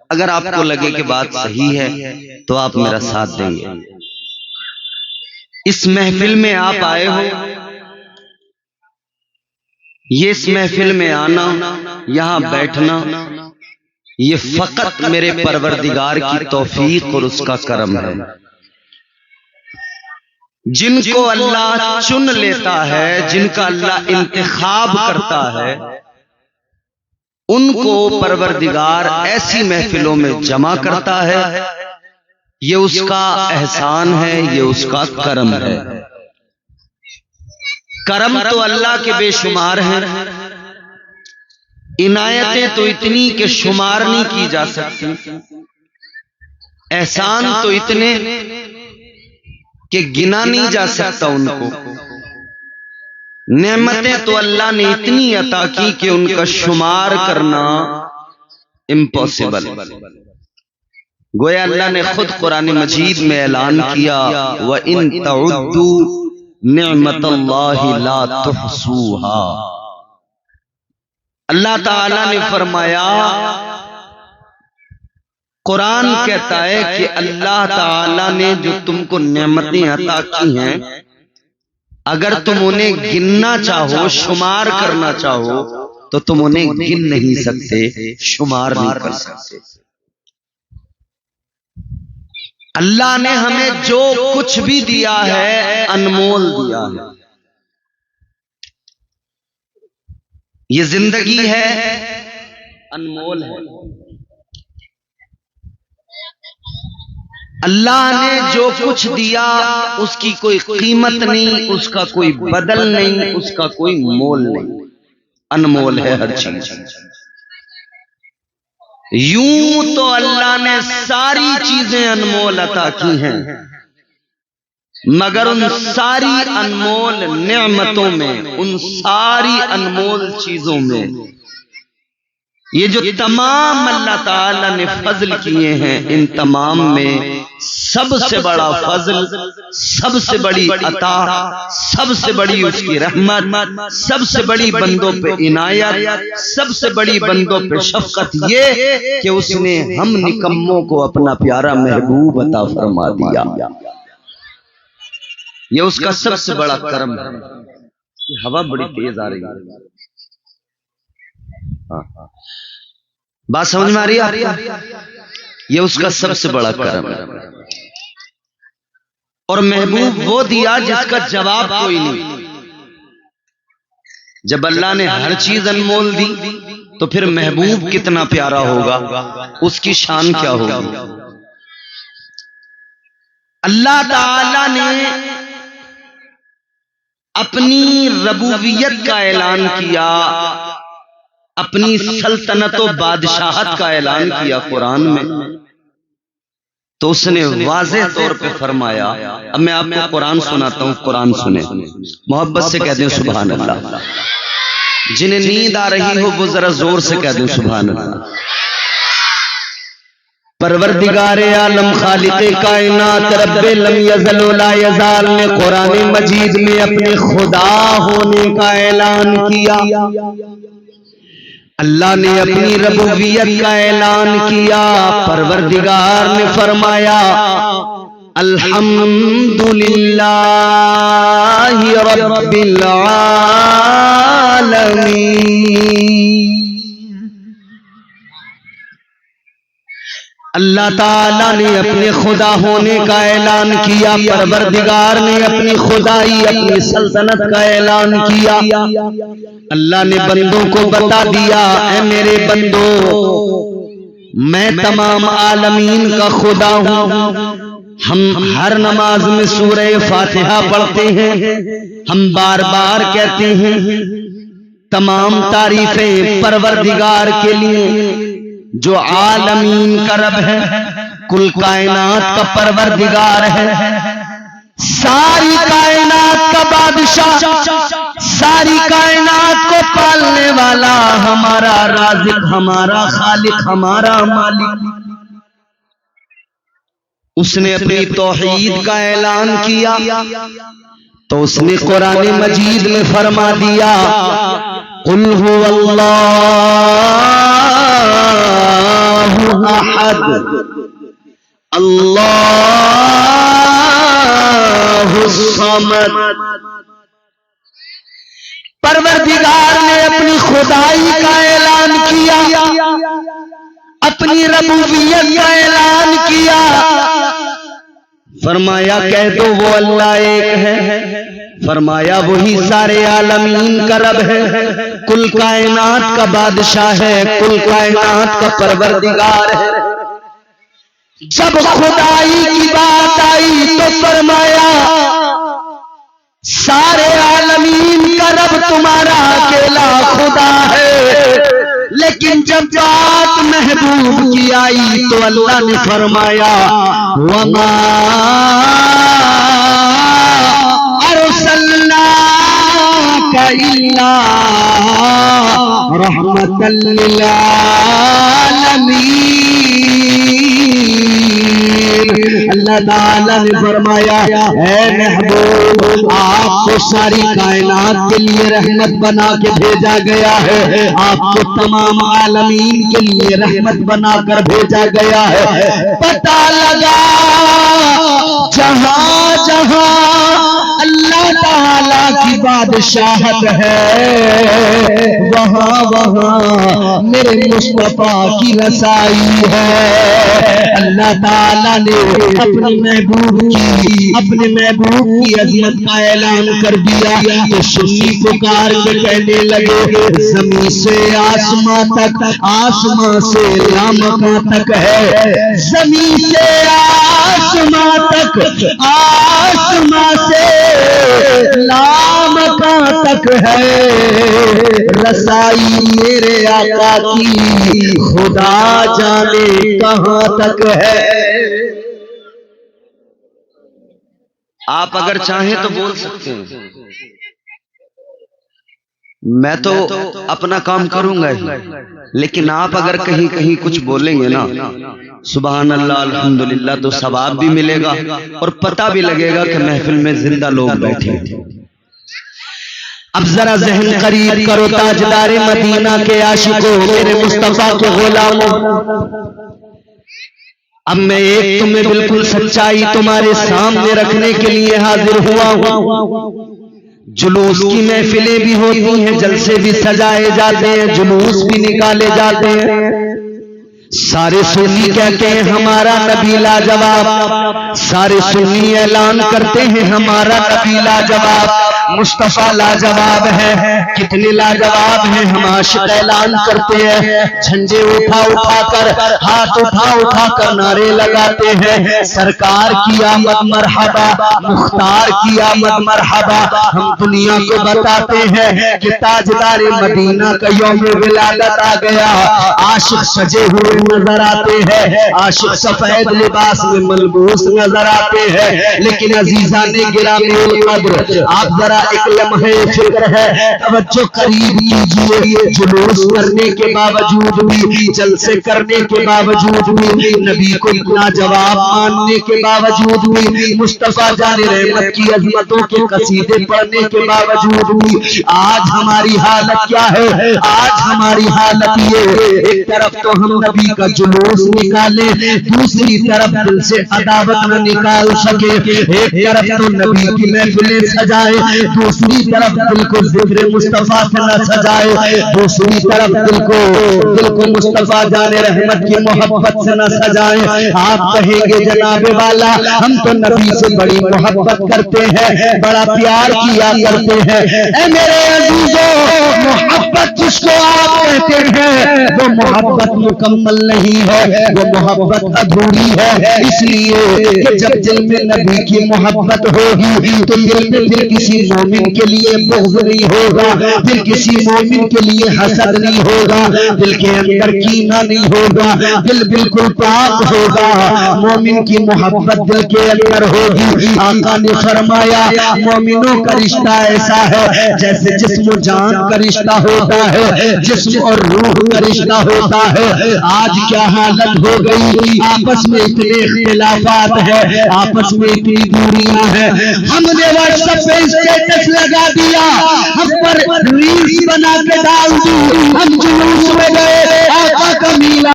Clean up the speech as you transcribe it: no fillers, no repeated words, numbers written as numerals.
اگر آپ کو لگے کہ بات صحیح ہے تو آپ میرا ساتھ دیں گے۔ اس محفل میں آپ آئے ہو، یہ اس محفل میں آنا، یہاں بیٹھنا، یہ فقط میرے پروردگار کی توفیق اور اس کا کرم ہے۔ جن کو اللہ چن لیتا ہے، جن کا اللہ انتخاب کرتا ہے، ان کو پروردگار ایسی محفلوں میں جمع کرتا ہے۔ یہ اس کا احسان ہے، یہ اس کا کرم ہے۔ کرم تو اللہ کے بے شمار ہیں، عنایتیں تو اتنی کہ شمار نہیں کی جا سکتی، احسان تو اتنے کہ گنا نہیں جا سکتا ان کو، نعمتیں تو اللہ نے اتنی عطا کی کہ ان کا شمار کرنا امپاسبل۔ گویا اللہ نے خود قرآن مجید میں اعلان کیا وَإِن تَعُدُّوا نِعْمَةَ اللَّهِ لَا تُحْصُوهَا۔ اللہ تعالیٰ نے فرمایا، قرآن کہتا ہے کہ اللہ تعالیٰ نے جو تم کو نعمتیں عطا کی ہیں، اگر تم انہیں گننا چاہو، شمار کرنا چاہو تو تم انہیں گن نہیں سکتے، شمار نہیں کر سکتے۔ اللہ نے ہمیں جو کچھ بھی دیا ہے انمول دیا ہے۔ یہ زندگی ہے، انمول ہے۔ اللہ نے جو کچھ دیا اس کی کوئی قیمت نہیں، اس کا کوئی بدل نہیں، اس کا کوئی مول نہیں، انمول ہے ہر چیز۔ یوں تو اللہ نے ساری چیزیں انمول عطا کی ہیں، مگر ان ساری انمول نعمتوں میں، ان ساری انمول چیزوں میں، یہ جو تمام اللہ تعالی نے فضل کیے ہیں، ان تمام میں سب سے بڑا فضل، سب سے بڑی عطا، سب سے بڑی اس کی رحمت، سب سے بڑی بندوں پہ عنایت، سب سے بڑی بندوں پہ شفقت یہ کہ اس نے ہم نکموں کو اپنا پیارا محبوب عطا فرما دیا۔ یہ اس کا سب سے بڑا کرم ہے۔ یہ ہوا بڑی تیز آ رہی ہے، بات سمجھ میں آ رہی ہے؟ یہ اس کا سب سے بڑا کرم ہے۔ اور محبوب وہ دیا جس کا جواب کوئی نہیں۔ جب اللہ نے ہر چیز انمول دی تو پھر محبوب کتنا پیارا ہوگا، اس کی شان کیا ہوگی۔ اللہ تعالی نے اپنی ربوبیت کا اعلان کیا، اپنی سلطنت و بادشاہت کا اعلان کیا قرآن میں، تو اس نے واضح طور پہ فرمایا۔ اب میں آپ کو قرآن سناتا ہوں، قرآن سنیں، محبت سے کہہ دیں سبحان اللہ۔ جنہیں نیند آ رہی ہو وہ ذرا زور سے کہہ دیں سبحان اللہ۔ پروردگار عالم خالق کائنات رب لم یزل ولا یزال نے قرآن مجید میں اپنے خدا ہونے کا اعلان کیا۔ اللہ نے اپنی ربوبیت کا اعلان کیا۔ پروردگار نے فرمایا الحمدللہ رب العالمین۔ اللہ تعالیٰ نے اپنے خدا ہونے کا اعلان کیا، پروردگار نے اپنی خدائی، اپنی سلطنت کا اعلان کیا۔ اللہ نے بندوں کو بتا دیا، اے میرے بندو، میں تمام عالمین کا خدا ہوں۔ ہم ہر نماز میں سورہ فاتحہ پڑھتے ہیں، ہم بار بار کہتے ہیں تمام تعریفیں پروردگار کے لیے جو عالمین کا رب ہے، کل کائنات کا پروردگار ہے، ساری کائنات کا بادشاہ، ساری کائنات کو پالنے والا، ہمارا رازق، ہمارا خالق، ہمارا مالک۔ اس نے اپنی توحید کا اعلان کیا، تو اس نے قرآن مجید میں فرما دیا قل هو اللہ احد اللہ الصمد۔ پروردگار نے اپنی خدائی کا اعلان کیا، اپنی ربوبیت کا اعلان کیا، فرمایا کہہ دو وہ اللہ ایک ہے، فرمایا وہی سارے عالمین کا رب ہے، کل کائنات کا بادشاہ ہے، کل کائنات کا پروردگار ہے۔ جب خدائی کی بات آئی تو فرمایا سارے عالمین کا رب تمہارا اکیلا خدا ہے، لیکن جب بات محبوب کی آئی تو اللہ نے فرمایا وما ارسلناک الا رحمۃ للعالمین۔ اللہ تعالیٰ نے فرمایا اے محبوب آپ کو ساری کائنات کے لیے رحمت بنا کے بھیجا گیا ہے، آپ کو تمام عالمین کے لیے رحمت بنا کر بھیجا گیا ہے۔ پتہ لگا جہاں جہاں اللہ تعالیٰ کی بادشاہت ہے وہاں وہاں میرے مصطفیٰ کی رسائی ہے۔ اللہ تعالیٰ نے اپنے محبوب کی عظمت کا اعلان کر دیا تو سنی پکار کے کہنے لگے زمین سے آسمان تک، آسمان سے لامکاں تک ہے، زمین سے آسمان تک، آسمان سے لامکاں تک ہے، رسائی میرے آقا کی خدا جانے کہاں تک ہے۔ آپ اگر چاہیں تو بول سکتے ہیں، میں تو اپنا کام کروں گا ہی، لیکن آپ اگر کہیں کہیں کچھ بولیں گے نا سبحان اللہ الحمدللہ تو ثواب بھی ملے گا اور پتہ بھی لگے گا کہ محفل میں زندہ لوگ بیٹھے ہیں۔ اب ذرا ذہن قریب کرو تاجدار مدینہ کے عاشقوں، میرے مصطفیٰ کے غلاموں، اب میں ایک تمہیں بالکل سچائی تمہارے سامنے رکھنے کے لیے حاضر ہوا ہوں۔ جلوس کی محفلیں بھی ہوتی ہیں، جلسے بھی سجائے جاتے ہیں، جلوس بھی نکالے جاتے ہیں، سارے سنی کہتے ہیں ہمارا نبی لاجواب، سارے سنی اعلان کرتے ہیں ہمارا نبی لاجواب، مصطفیٰ لاجواب ہے۔ کتنے لاجواب ہیں ہم عاشق اعلان کرتے ہیں، جھنڈے اٹھا اٹھا کر، ہاتھ اٹھا اٹھا کر نعرے لگاتے ہیں سرکار کی آمد مرحبا، مختار کی آمد مرحبا۔ ہم دنیا کو بتاتے ہیں کہ تاجدار مدینہ کا یوم ولادت آ گیا، عاشق سجے ہوئے نظر آتے ہیں، عاشق سفید لباس میں ملبوس نظر آتے ہیں، لیکن عزیزان گرامی القدر آپ ذرا ایک لمحے فکر ہے توجہ قریب کیجئے، جلوس کرنے کے باوجود بھی، جلسے کرنے کے باوجود بھی، نبی کو اتنا جواب ماننے کے باوجود بھی، مصطفیٰ جان رحمت کی عظمتوں کے قصیدے پڑھنے کے باوجود بھی آج ہماری حالت کیا ہے؟ آج ہماری حالت یہ، ایک طرف تو ہم نبی کا جلوس نکالے، دوسری طرف دل سے عداوت نہ نکال سکے، ایک طرف تو نبی کی محفلیں سجائے، دوسری طرف دل کو ذکر مصطفیٰ سے نہ سجائے، دوسری طرف دل کو مصطفیٰ جان رحمت کی محبت سے نہ سجائے۔ آپ کہیں گے جناب والا ہم تو نبی سے بڑی محبت کرتے ہیں، بڑا پیار کیا کرتے ہیں۔ اے میرے عزیزوں، محبت جس کو آپ کہتے ہیں وہ محبت مکمل نہیں ہے، وہ محبت ادھوری ہے، اس لیے کہ جب دل میں نبی کی محبت ہوگی تو دل میں پھر کسی مومن کے لیے بغض نہیں ہوگا، پھر کسی مومن کے لیے حسد نہیں ہوگا، دل کے اندر کینہ نہیں ہوگا، دل بالکل پاک ہوگا، مومن کی محبت دل کے اندر ہوگی۔ آقا نے فرمایا مومنوں کا رشتہ ایسا ہے جیسے جسم و جان کا رشتہ ہوتا ہے، جسم اور روح کا رشتہ ہوتا ہے۔ آج آج کیا حالت ہو گئی، آپس میں اتنے اختلافات ہیں، آپس میں اتنی دوریاں ہیں، ہم نے واٹس ایپ پہ اسٹیٹس لگا دیا، ہم پر ریلز بنا کے ڈال دی، ہم جلوس میں گئے آقا کا میلاد